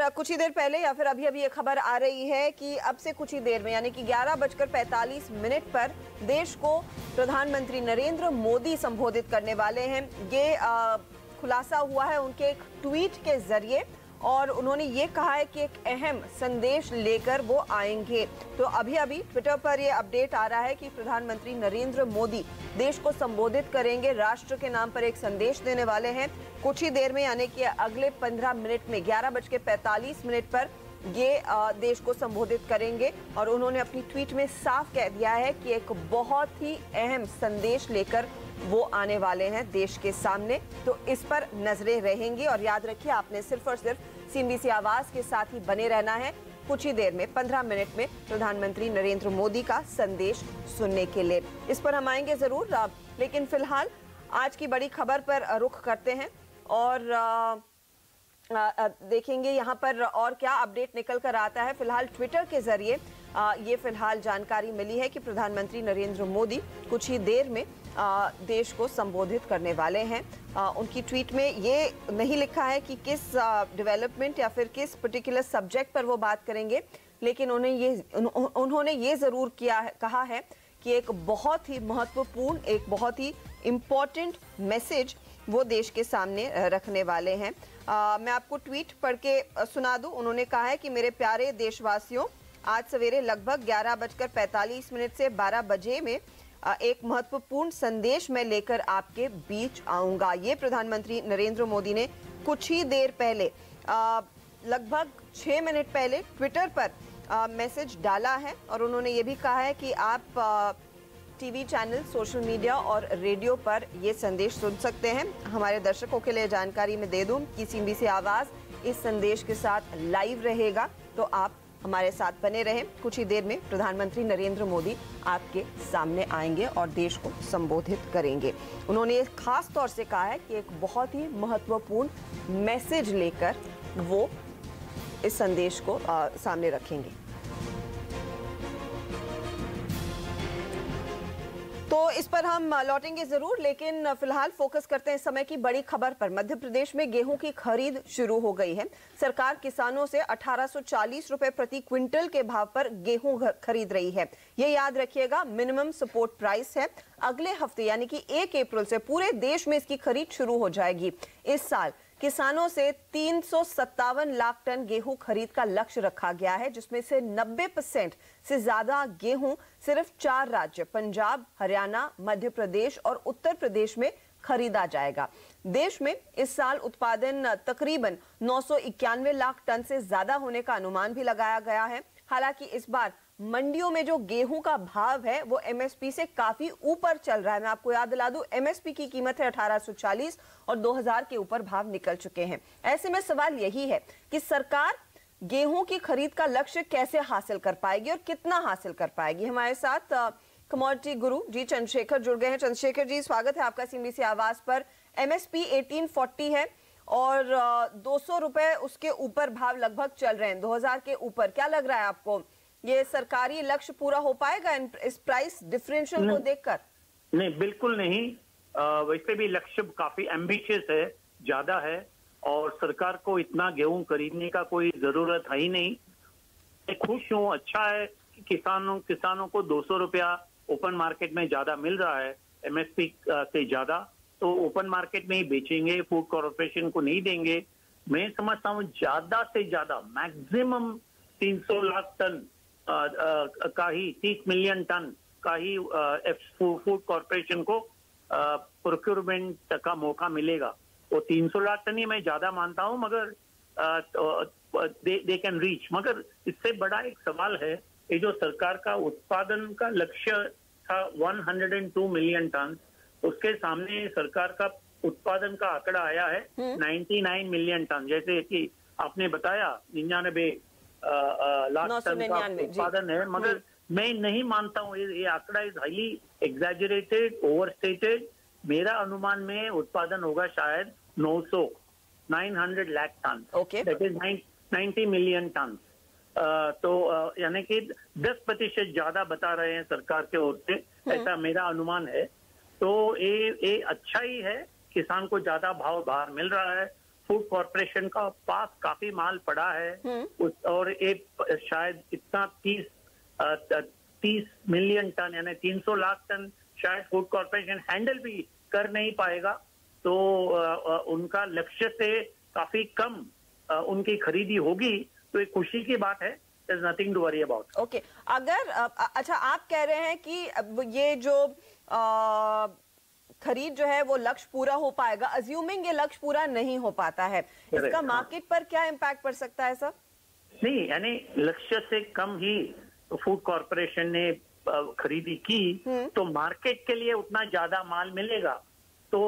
और कुछ ही देर पहले या फिर अभी अभी ये खबर आ रही है कि अब से कुछ ही देर में यानी कि 11:45 पर देश को प्रधानमंत्री नरेंद्र मोदी संबोधित करने वाले हैं। ये खुलासा हुआ है उनके एक ट्वीट के जरिए और उन्होंने ये कहा है कि एक अहम संदेश लेकर वो आएंगे। तो अभी अभी ट्विटर पर ये अपडेट आ रहा है कि प्रधानमंत्री नरेंद्र मोदी देश को संबोधित करेंगे, राष्ट्र के नाम पर एक संदेश देने वाले हैं। कुछ ही देर में यानी कि अगले 15 मिनट में 11:45 पर ये देश को संबोधित करेंगे और उन्होंने अपनी ट्वीट में साफ कह दिया है कि एक बहुत ही अहम संदेश लेकर वो आने वाले हैं देश के सामने। तो इस पर नजरें रहेंगी और याद रखिए आपने सिर्फ और सिर्फ CNBC आवाज के साथ ही बने रहना है। कुछ ही देर में 15 मिनट में प्रधानमंत्री नरेंद्र मोदी का संदेश सुनने के लिए इस पर हम आएंगे जरूर, लेकिन फिलहाल आज की बड़ी खबर पर रुख करते हैं और देखेंगे यहाँ पर और क्या अपडेट निकल कर आता है। फिलहाल ट्विटर के जरिए ये फिलहाल जानकारी मिली है कि प्रधानमंत्री नरेंद्र मोदी कुछ ही देर में देश को संबोधित करने वाले हैं। उनकी ट्वीट में ये नहीं लिखा है कि किस डेवलपमेंट या फिर किस पर्टिकुलर सब्जेक्ट पर वो बात करेंगे, लेकिन उन्होंने ये जरूर कहा है कि एक बहुत ही महत्वपूर्ण, एक बहुत ही इम्पोर्टेंट मैसेज वो देश के सामने रखने वाले हैं। मैं आपको ट्वीट पढ़ के सुना दूं। उन्होंने कहा है कि मेरे प्यारे देशवासियों, आज सवेरे लगभग 11:45 से 12 बजे में एक महत्वपूर्ण संदेश मैं लेकर आपके बीच आऊंगा। ये प्रधानमंत्री नरेंद्र मोदी ने कुछ ही देर पहले लगभग 6 मिनट पहले ट्विटर पर मैसेज डाला है और उन्होंने ये भी कहा है कि आप टीवी चैनल, सोशल मीडिया और रेडियो पर ये संदेश सुन सकते हैं। हमारे दर्शकों के लिए जानकारी मैं दे दूं कि CNBC आवाज इस संदेश के साथ लाइव रहेगा, तो आप हमारे साथ बने रहें। कुछ ही देर में प्रधानमंत्री नरेंद्र मोदी आपके सामने आएंगे और देश को संबोधित करेंगे। उन्होंने खास तौर से कहा है कि एक बहुत ही महत्वपूर्ण मैसेज लेकर वो इस संदेश को सामने रखेंगे। तो इस पर हम लौटेंगे जरूर, लेकिन फिलहाल फोकस करते हैं इस समय की बड़ी खबर पर। मध्य प्रदेश में गेहूं की खरीद शुरू हो गई है। सरकार किसानों से 1840 रुपए प्रति क्विंटल के भाव पर गेहूं खरीद रही है। ये याद रखिएगा, मिनिमम सपोर्ट प्राइस है। अगले हफ्ते यानी कि 1 अप्रैल से पूरे देश में इसकी खरीद शुरू हो जाएगी। इस साल किसानों से 357 लाख टन गेहूं खरीद का लक्ष्य रखा गया है, जिसमें से 90% से ज्यादा गेहूं सिर्फ 4 राज्य पंजाब, हरियाणा, मध्य प्रदेश और उत्तर प्रदेश में खरीदा जाएगा। देश में इस साल उत्पादन तकरीबन 991 लाख टन से ज्यादा होने का अनुमान भी लगाया गया है। हालांकि इस बार मंडियों में जो गेहूं का भाव है वो MSP से काफी ऊपर चल रहा है। मैं आपको याद दिला दूं, MSP की कीमत है 1840 और 2000 के ऊपर भाव निकल चुके हैं। ऐसे में सवाल यही है कि सरकार गेहूं की खरीद का लक्ष्य कैसे हासिल कर पाएगी और कितना हासिल कर पाएगी। हमारे साथ कमोडिटी गुरु जी चंद्रशेखर जुड़ गए हैं। चंद्रशेखर जी, स्वागत है आपका CNBC आवाज पर। MSP 1840 है और 200 रुपए उसके ऊपर भाव लगभग चल रहे हैं, 2000 के ऊपर। क्या लग रहा है आपको, ये सरकारी लक्ष्य पूरा हो पाएगा इस प्राइस डिफरेंशियल को देखकर? नहीं, बिल्कुल नहीं। वैसे भी लक्ष्य काफी एम्बिशियस है, ज्यादा है और सरकार को इतना गेहूं खरीदने का कोई जरूरत है ही नहीं। मैं खुश हूँ, अच्छा है कि किसानों को 200 रुपया ओपन मार्केट में ज्यादा मिल रहा है MSP से ज्यादा, तो ओपन मार्केट में ही बेचेंगे, फूड कॉर्पोरेशन को नहीं देंगे। मैं समझता हूँ ज्यादा से ज्यादा मैक्सिमम 300 लाख टन का ही 30 मिलियन टन का ही फूड कॉर्पोरेशन को प्रोक्योरमेंट का मौका मिलेगा। वो 300 लाख टन ही मैं ज्यादा मानता हूं, मगर दे कैन रीच। मगर इससे बड़ा एक सवाल है, ये जो सरकार का उत्पादन का लक्ष्य था 102 मिलियन टन, उसके सामने सरकार का उत्पादन का आंकड़ा आया है 99 मिलियन टन। जैसे कि आपने बताया 99 लाख टन का उत्पादन है, मगर मैं नहीं मानता हूँ ये आंकड़ा इज हाईली एग्जैजरेटेड, ओवरस्टेटेड। मेरा अनुमान में उत्पादन होगा शायद 900 lakh ton, that is 90 million ton. तो यानी कि 10% ज्यादा बता रहे हैं सरकार के ओर से, ऐसा मेरा अनुमान है। तो ये अच्छा ही है, किसान को ज्यादा भाव बाहर मिल रहा है फूड कॉरपोरेशन का पास काफी माल पड़ा है और एक शायद इतना 30 मिलियन टन यानी 300 लाख टन शायद फूड कॉरपोरेशन हैंडल भी कर नहीं पाएगा। तो उनका लक्ष्य से काफी कम उनकी खरीदी होगी, तो एक खुशी की बात है। There's nothing to worry about. Okay, अगर अच्छा आप कह रहे हैं कि ये जो खरीद जो है वो लक्ष्य पूरा हो पाएगा, अज्यूमिंग ये लक्ष्य पूरा नहीं हो पाता है, इसका मार्केट पर क्या इम्पैक्ट पड़ सकता है सर? नहीं, यानी लक्ष्य से कम ही फूड कॉरपोरेशन ने खरीदी की तो मार्केट के लिए उतना ज्यादा माल मिलेगा, तो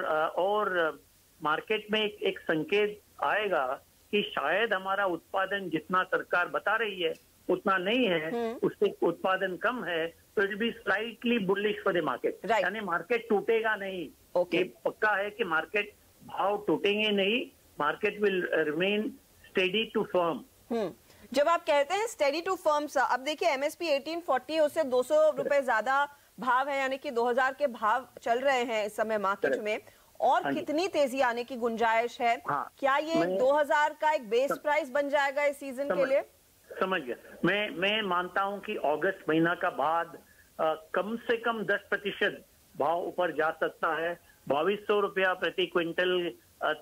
और मार्केट में एक संकेत आएगा कि शायद हमारा उत्पादन जितना सरकार बता रही है उतना नहीं है, उससे उत्पादन कम है, तो it be slightly bullish for the market. यानी मार्केट टूटेगा नहीं। ये पक्का है कि मार्केट भाव टूटेंगे नहीं, market will remain steady to firm. जब आप कहते हैं स्टेडी टू फर्म सर, अब देखिए एमएसपी 1840 उससे 200 रुपए ज्यादा भाव है, यानी कि 2000 के भाव चल रहे हैं इस समय मार्केट में, और कितनी तेजी आने की गुंजाइश है? क्या ये 2000 का एक बेस प्राइस बन जाएगा इस सीजन के लिए? समझ गया। मैं मानता हूं कि अगस्त महीना का बाद कम से कम 10% भाव ऊपर जा सकता है। 2200 रुपया प्रति क्विंटल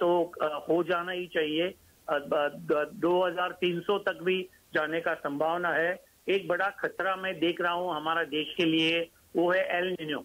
तो हो जाना ही चाहिए। 2300 तक भी जाने का संभावना है। एक बड़ा खतरा मैं देख रहा हूं हमारा देश के लिए, वो है एल निनो।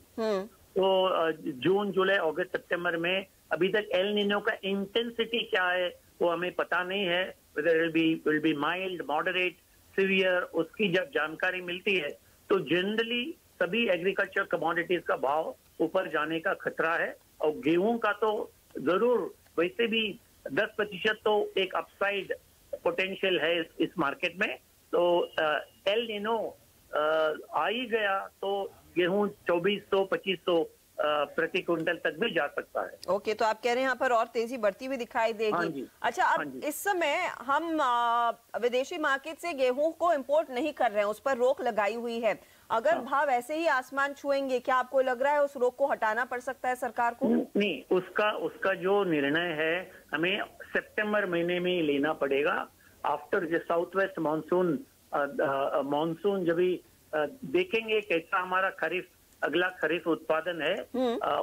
तो जून, जुलाई, अगस्त, सितंबर में अभी तक एल निनो का इंटेंसिटी क्या है वो हमें पता नहीं है। Weather will be mild, moderate, severe, उसकी जब जानकारी मिलती है तो जनरली सभी एग्रीकल्चर कमोडिटीज का भाव ऊपर जाने का खतरा है। और गेहूं का तो जरूर, वैसे भी 10% तो एक अपसाइड पोटेंशियल है इस मार्केट में। तो एल निनो आ ही गया तो गेहूं 2400-2500 प्रति क्विंटल तक भी जा सकता है। ओके, तो आप कह रहे हैं यहाँ पर और तेजी बढ़ती हुई दिखाई देगी। अच्छा, अब इस समय हम विदेशी मार्केट से गेहूं को इंपोर्ट नहीं कर रहे हैं, उस पर रोक लगाई हुई है। अगर भाव ऐसे ही आसमान छुएंगे, क्या आपको लग रहा है उस रोक को हटाना पड़ सकता है सरकार को? नहीं, उसका जो निर्णय है हमें सितंबर महीने में लेना पड़ेगा। After the south west monsoon जब भी देखेंगे कैसा हमारा अगला खरीफ उत्पादन है,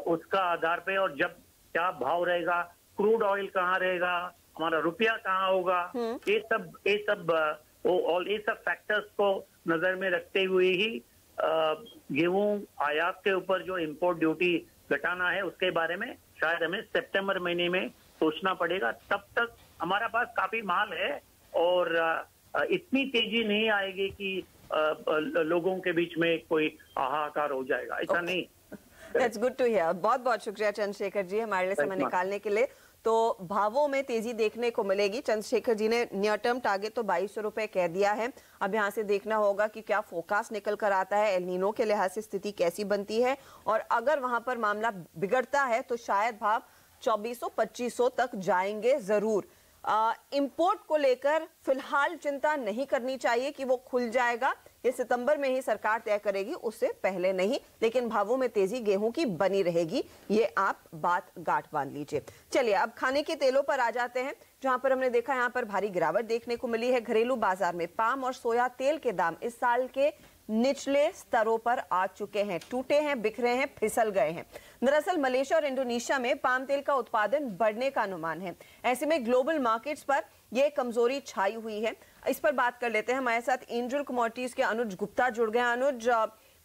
उसका आधार पे, और जब क्या भाव रहेगा, क्रूड ऑयल कहाँ रहेगा, हमारा रुपया कहाँ होगा, ये सब फैक्टर्स को नजर में रखते हुए ही गेहूं आयात के ऊपर जो इंपोर्ट ड्यूटी घटाना है उसके बारे में शायद हमें सितंबर महीने में सोचना पड़ेगा। तब तक हमारा पास काफी माल है और इतनी तेजी नहीं आएगी कि लोगों के बीच में कोई हाहाकार हो जाएगा, ऐसा नहीं। That's good to hear। बहुत बहुत शुक्रिया चंद्रशेखर जी हमारे लिए समय निकालने के लिए। तो भावों में तेजी देखने को मिलेगी। चंद्रशेखर जी ने नियर टर्म टारगेट तो 2200 रुपए कह दिया है। अब यहाँ से देखना होगा कि क्या फोकास्ट निकल कर आता है, एल नीनो के लिहाज से स्थिति कैसी बनती है, और अगर वहां पर मामला बिगड़ता है तो शायद भाव 2400-2500 तक जाएंगे जरूर। इंपोर्ट को लेकर फिलहाल चिंता नहीं करनी चाहिए कि वो खुल जाएगा, ये सितंबर में ही सरकार तय करेगी, उससे पहले नहीं। लेकिन भावों में तेजी गेहूं की बनी रहेगी, ये आप बात गांठ बांध लीजिए। चलिए अब खाने के तेलों पर आ जाते हैं, जहां पर हमने देखा यहाँ पर भारी गिरावट देखने को मिली है। घरेलू बाजार में पाम और सोया तेल के दाम इस साल के निचले स्तरों पर आ चुके हैं, टूटे हैं, बिखरे हैं, फिसल गए हैं। दरअसल मलेशिया और इंडोनेशिया में पाम तेल का उत्पादन बढ़ने का अनुमान है। ऐसे में ग्लोबल मार्केट्स पर यह कमजोरी छाई हुई है। इस पर बात कर लेते हैं। हमारे साथ एंजल कमोडिटीज के अनुज गुप्ता जुड़ गए। अनुज,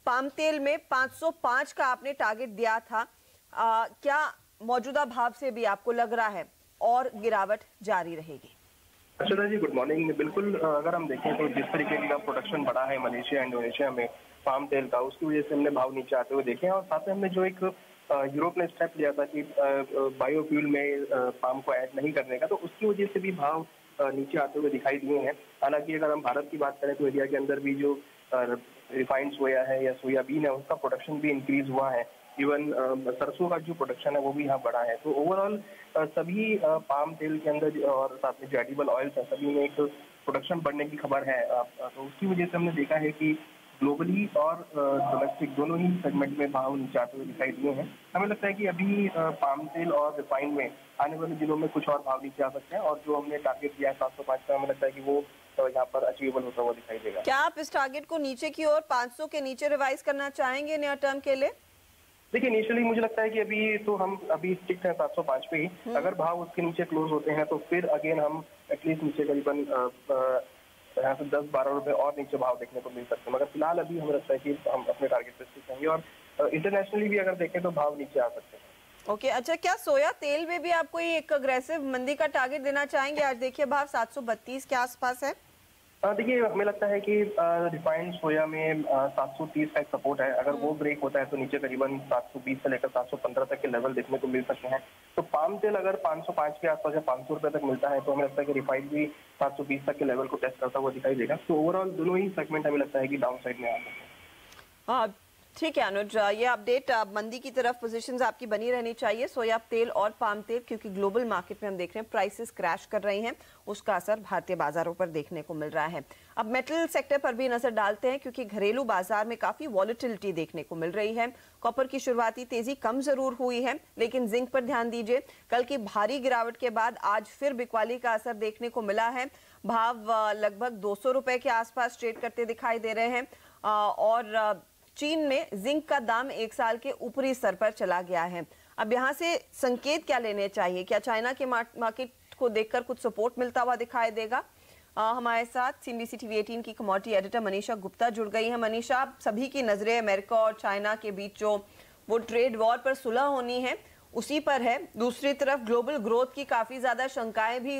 पाम तेल में 505 का आपने टारगेट दिया था, क्या मौजूदा भाव से भी आपको लग रहा है और गिरावट जारी रहेगी? अर्चना जी, गुड मॉर्निंग। बिल्कुल, अगर हम देखें तो जिस तरीके का प्रोडक्शन बढ़ा है मलेशिया इंडोनेशिया में पाम तेल का, उसकी वजह से हमने भाव नीचे आते हुए देखे हैं। और साथ में हमने जो एक यूरोप ने स्टेप लिया था कि बायोफ्यूल में पाम को ऐड नहीं करने का, तो उसकी वजह से भी भाव नीचे आते हुए दिखाई दिए हैं। हालांकि अगर हम भारत की बात करें तो इंडिया के अंदर भी जो रिफाइंड सोया है या सोयाबीन है, उसका प्रोडक्शन भी इंक्रीज हुआ है। इवन सरसों का जो प्रोडक्शन है वो भी यहाँ बढ़ा है। तो ओवरऑल सभी पाम तेल के अंदर और साथ में जो एडिबल ऑयल्स है, सभी में एक प्रोडक्शन बढ़ने की खबर है। तो उसकी वजह से हमने देखा है कि ग्लोबली और डोमेस्टिक दोनों ही सेगमेंट में भाव नीचे आते हुए दिखाई दिए हैं। हमें लगता है कि अभी पाम तेल और रिफाइंड में आने वाले दिनों में कुछ और भाव नीचे आ सकते हैं और जो हमने टारगेट किया है 705 का, हमें लगता है कि वो यहाँ पर अचीवेबल होता हुआ दिखाई देगा। क्या आप इस टारगेट को नीचे की ओर 500 के नीचे रिवाइज करना चाहेंगे नियर टर्म के लिए? देखिए, इनिशियली मुझे लगता है कि हम अभी स्टिक हैं 705 पे ही। अगर भाव उसके नीचे क्लोज होते हैं तो फिर अगेन हम एटलीस्ट नीचे करीबन यहाँ से 10-12 रुपए और नीचे भाव देखने को मिल सकते हैं। मगर फिलहाल अभी हमें लगता है कि हम अपने टारगेट पे स्टिक रहेंगे और इंटरनेशनली भी अगर देखें तो भाव नीचे आ सकते हैं। ओके, अच्छा, क्या सोया तेल में भी आपको एक अग्रेसिव मंदी का टारगेट देना चाहेंगे? आज देखिए भाव 732 के आसपास है। देखिए, हमें लगता है कि रिफाइंड सोया में 730 का एक सपोर्ट है। अगर वो ब्रेक होता है तो नीचे करीबन 720 से लेकर 715 तक के लेवल देखने को मिल सकते हैं। तो पाम तेल अगर 505 के आसपास या 500 रुपए तक मिलता है तो हमें लगता है कि रिफाइंड भी 720 तक के लेवल को टेस्ट करता हुआ दिखाई देगा। तो ओवरऑल दोनों ही सेगमेंट हमें लगता है कि डाउन साइड में आ सकते हैं। ठीक है अनुज, ये अपडेट मंदी की तरफ पोजीशंस आपकी बनी रहनी चाहिए। सोया तेल और पाम तेल, क्योंकि ग्लोबल मार्केट में हम देख रहे हैं प्राइसेस क्रैश कर रही हैं, उसका असर भारतीय बाजारों पर देखने को मिल रहा है। अब मेटल सेक्टर पर भी नजर डालते हैं, क्योंकि घरेलू बाजार में काफी वॉलेटिलिटी देखने को मिल रही है। कॉपर की शुरुआती तेजी कम जरूर हुई है, लेकिन जिंक पर ध्यान दीजिए। कल की भारी गिरावट के बाद आज फिर बिकवाली का असर देखने को मिला है। भाव लगभग 200 रुपए के आसपास ट्रेड करते दिखाई दे रहे हैं और चीन में जिंक का दाम 1 साल के ऊपरी स्तर पर चला गया है। अब यहाँ से संकेत क्या लेने चाहिए? क्या चाइना के मार्केट को देखकर कुछ सपोर्ट मिलता हुआ दिखाई देगा? हमारे साथ CNBC TV 18 की कमोडिटी एडिटर मनीषा गुप्ता जुड़ गई है। मनीषा, सभी की नजरें अमेरिका और चाइना के बीच जो वो ट्रेड वॉर पर सुलह होनी है उसी पर है। दूसरी तरफ ग्लोबल ग्रोथ की काफी ज्यादा शंकाएं भी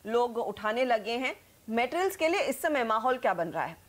लोग उठाने लगे हैं। मेटल्स के लिए इस समय माहौल क्या बन रहा है?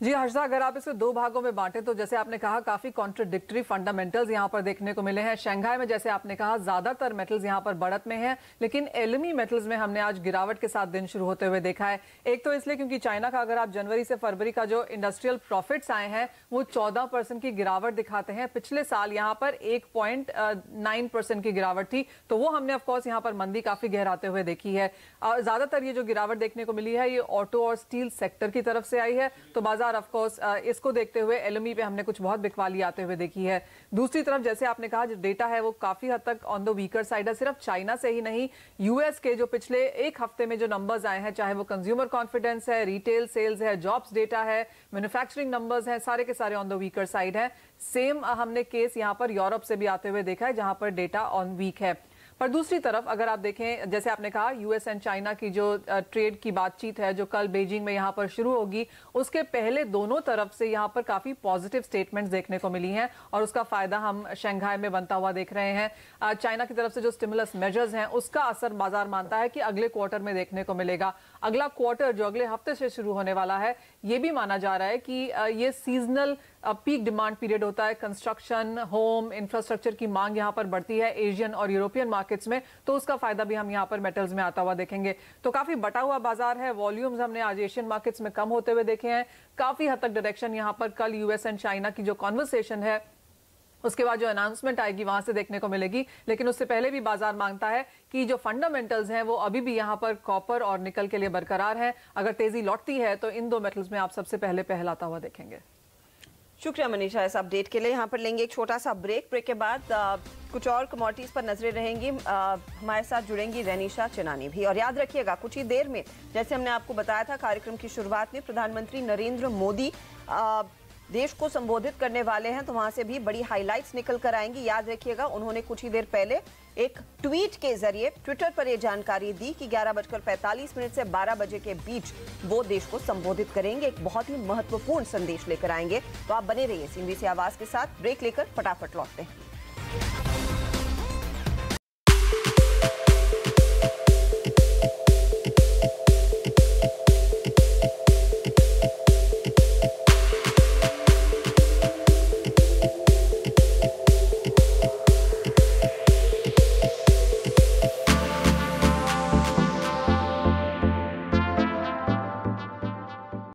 जी हर्षा, अगर आप इसे 2 भागों में बांटे तो जैसे आपने कहा काफी कॉन्ट्रडिक्टरी फंडामेंटल्स यहां पर देखने को मिले हैं। शंघाई में जैसे आपने कहा ज्यादातर मेटल्स यहां पर बढ़त में हैं, लेकिन एलुमी मेटल्स में हमने आज गिरावट के साथ दिन शुरू होते हुए देखा है। एक तो इसलिए क्योंकि चाइना का अगर आप जनवरी से फरवरी का जो इंडस्ट्रियल प्रॉफिट्स आए हैं वो 14% की गिरावट दिखाते हैं। पिछले साल यहाँ पर 1.9% की गिरावट थी, तो वो हमने ऑफकोर्स यहाँ पर मंदी काफी गहराते हुए देखी है। ज्यादातर ये जो गिरावट देखने को मिली है ये ऑटो और स्टील सेक्टर की तरफ से आई है। तो बाजार ऑफ कोर्स इसको देखते हुए एलएमई पे हमने कुछ बहुत बिकवाली आते हुए देखी है। दूसरी तरफ जैसे आपने कहा जो डेटा है वो काफी हद तक ऑन द वीकर साइड है। सिर्फ चाइना से ही नहीं, यूएस के जो पिछले 1 हफ्ते में जो नंबर्स आए हैं, चाहे वो कंज्यूमर कॉन्फिडेंस है, रिटेल सेल्स है, जॉब्स डेटा है, मैन्युफैक्चरिंग नंबर्स हैं, सारे के सारे ऑन द वीकर साइड है। सेम हमने केस यहाँ पर यूरोप से भी आते हुए देखा है जहां पर डेटा ऑन वीक है। पर दूसरी तरफ अगर आप देखें, जैसे आपने कहा यूएस एंड चाइना की जो ट्रेड की बातचीत है जो कल बीजिंग में यहाँ पर शुरू होगी, उसके पहले दोनों तरफ से यहाँ पर काफी पॉजिटिव स्टेटमेंट्स देखने को मिली हैं और उसका फायदा हम शंघाई में बनता हुआ देख रहे हैं। चाइना की तरफ से जो स्टिमुलस मेजर्स हैं उसका असर बाजार मानता है कि अगले क्वार्टर में देखने को मिलेगा। अगला क्वार्टर जो अगले हफ्ते से शुरू होने वाला है, ये भी माना जा रहा है कि ये सीजनल पीक डिमांड पीरियड होता है। कंस्ट्रक्शन, होम, इंफ्रास्ट्रक्चर की मांग यहाँ पर बढ़ती है एशियन और यूरोपियन मार्केट्स में, तो उसका फायदा भी हम यहाँ पर मेटल्स में आता हुआ देखेंगे। तो काफी बटा हुआ बाजार है। वॉल्यूम्स हमने आज एशियन मार्केट्स में कम होते हुए देखे हैं। काफी हद तक डायरेक्शन यहाँ पर कल यूएस एंड चाइना की जो कॉन्वर्सेशन है उसके बाद जो अनाउंसमेंट आएगी वहां से देखने को मिलेगी। लेकिन उससे पहले भी बाजार मांगता है कि जो फंडामेंटल्स हैं वो अभी भी यहाँ पर कॉपर और निकल के लिए बरकरार है। अगर तेजी लौटती है तो इन 2 मेटल्स में आप सबसे पहले पहलाता हुआ देखेंगे। शुक्रिया मनीषा इस अपडेट के लिए। यहाँ पर लेंगे एक छोटा सा ब्रेक। ब्रेक के बाद कुछ और कमोडिटीज पर नजरें रहेंगी। हमारे साथ जुड़ेंगी रनीशा चनानी भी। और याद रखिएगा कुछ ही देर में, जैसे हमने आपको बताया था कार्यक्रम की शुरुआत में, प्रधानमंत्री नरेंद्र मोदी देश को संबोधित करने वाले हैं, तो वहां से भी बड़ी हाइलाइट्स निकल कर आएंगी। याद रखिएगा उन्होंने कुछ ही देर पहले एक ट्वीट के जरिए ट्विटर पर यह जानकारी दी कि 11:45 से 12 बजे के बीच वो देश को संबोधित करेंगे। एक बहुत ही महत्वपूर्ण संदेश लेकर आएंगे। तो आप बने रहिए CNBC आवाज के साथ। ब्रेक लेकर फटाफट लौटते हैं।